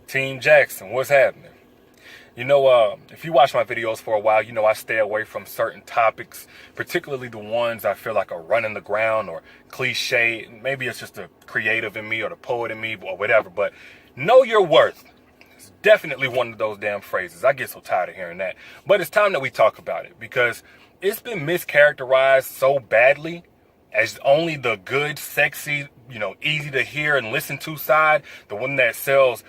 Team Jackson, what's happening? If you watch my videos for a while, you know I stay away from certain topics, particularly the ones I feel like are running the ground or cliche. Maybe it's just the creative in me or the poet in me or whatever, but know your worth. It's definitely one of those damn phrases. I get so tired of hearing that. But it's time that we talk about it because it's been mischaracterized so badly as only the good, sexy, easy to hear and listen to side, the one that sells,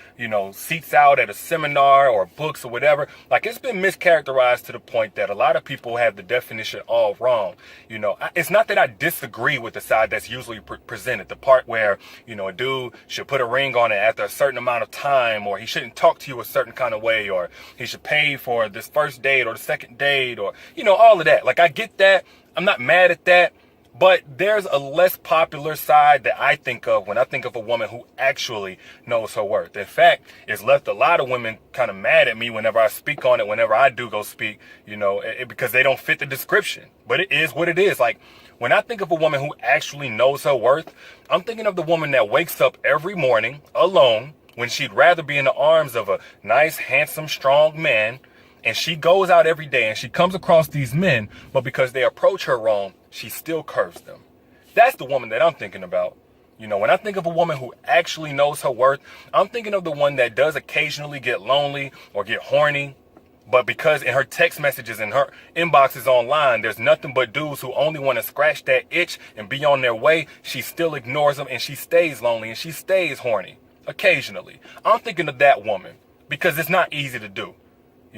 seats out at a seminar or books or whatever. Like, it's been mischaracterized to the point that a lot of people have the definition all wrong. It's not that I disagree with the side that's usually presented, the part where, a dude should put a ring on it after a certain amount of time, or he shouldn't talk to you a certain kind of way, or he should pay for this first date or the second date, or, all of that. Like, I get that. I'm not mad at that. But there's a less popular side that I think of when I think of a woman who actually knows her worth. In fact, it's left a lot of women kind of mad at me whenever I speak on it, whenever I do go speak, because they don't fit the description. But it is what it is. Like, when I think of a woman who actually knows her worth, I'm thinking of the woman that wakes up every morning alone when she'd rather be in the arms of a nice, handsome, strong man. And she goes out every day and she comes across these men, but because they approach her wrong, she still curves them. That's the woman that I'm thinking about. When I think of a woman who actually knows her worth, I'm thinking of the one that does occasionally get lonely or get horny. But because in her text messages and her inboxes online, there's nothing but dudes who only want to scratch that itch and be on their way, she still ignores them and she stays lonely and she stays horny occasionally. I'm thinking of that woman because it's not easy to do.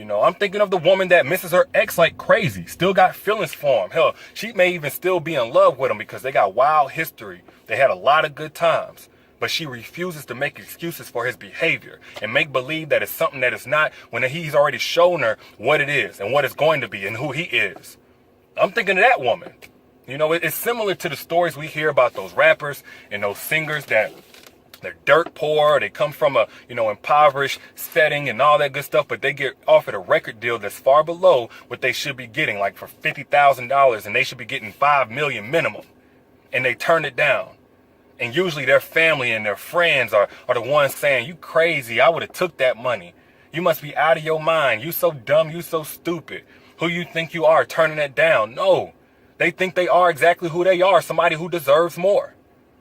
I'm thinking of the woman that misses her ex like crazy, still got feelings for him. Hell, she may even still be in love with him because they got wild history. They had a lot of good times. But she refuses to make excuses for his behavior and make believe that it's something that it's not when he's already shown her what it is and what it's going to be and who he is. I'm thinking of that woman. It's similar to the stories we hear about those rappers and those singers that they're dirt poor, they come from a, impoverished setting and all that good stuff, but they get offered a record deal that's far below what they should be getting, like for $50,000, and they should be getting $5 million minimum, and they turn it down. And usually their family and their friends are the ones saying, "You crazy, I would have took that money. You must be out of your mind. You so dumb, you so stupid. Who you think you are turning it down?" No, they think they are exactly who they are, somebody who deserves more.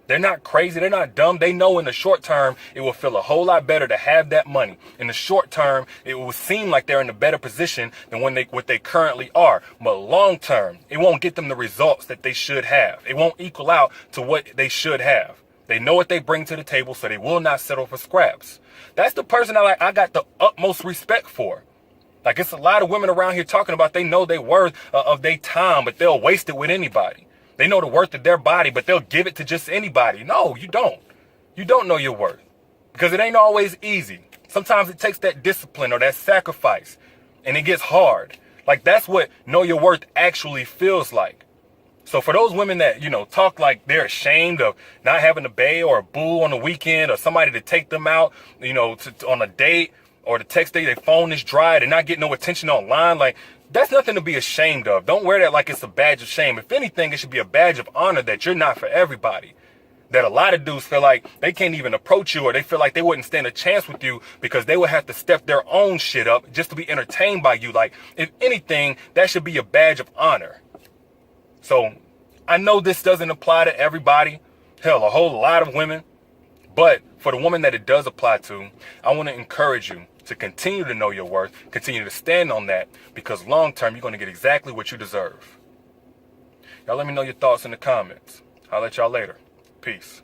They're not crazy. They're not dumb. They know in the short term, it will feel a whole lot better to have that money. In the short term, it will seem like they're in a better position than what they currently are. But long term, it won't get them the results that they should have. It won't equal out to what they should have. They know what they bring to the table, so they will not settle for scraps. That's the person I got the utmost respect for. Like, it's a lot of women around here talking about they know they worth of their time, but they'll waste it with anybody. They know the worth of their body, but they'll give it to just anybody. No, you don't. You don't know your worth because it ain't always easy. Sometimes it takes that discipline or that sacrifice, and it gets hard. Like, that's what know your worth actually feels like. So for those women that, talk like they're ashamed of not having a bae or a boo on the weekend or somebody to take them out, on a date, or the text day, their phone is dry, they're not getting no attention online, like, that's nothing to be ashamed of. Don't wear that like it's a badge of shame. If anything, it should be a badge of honor that you're not for everybody. That a lot of dudes feel like they can't even approach you, or they feel like they wouldn't stand a chance with you because they would have to step their own shit up just to be entertained by you. Like, if anything, that should be a badge of honor. So I know this doesn't apply to everybody. Hell, a whole lot of women. But for the woman that it does apply to, I want to encourage you to continue to know your worth, continue to stand on that, because long term, you're going to get exactly what you deserve. Y'all let me know your thoughts in the comments. I'll let y'all later. Peace.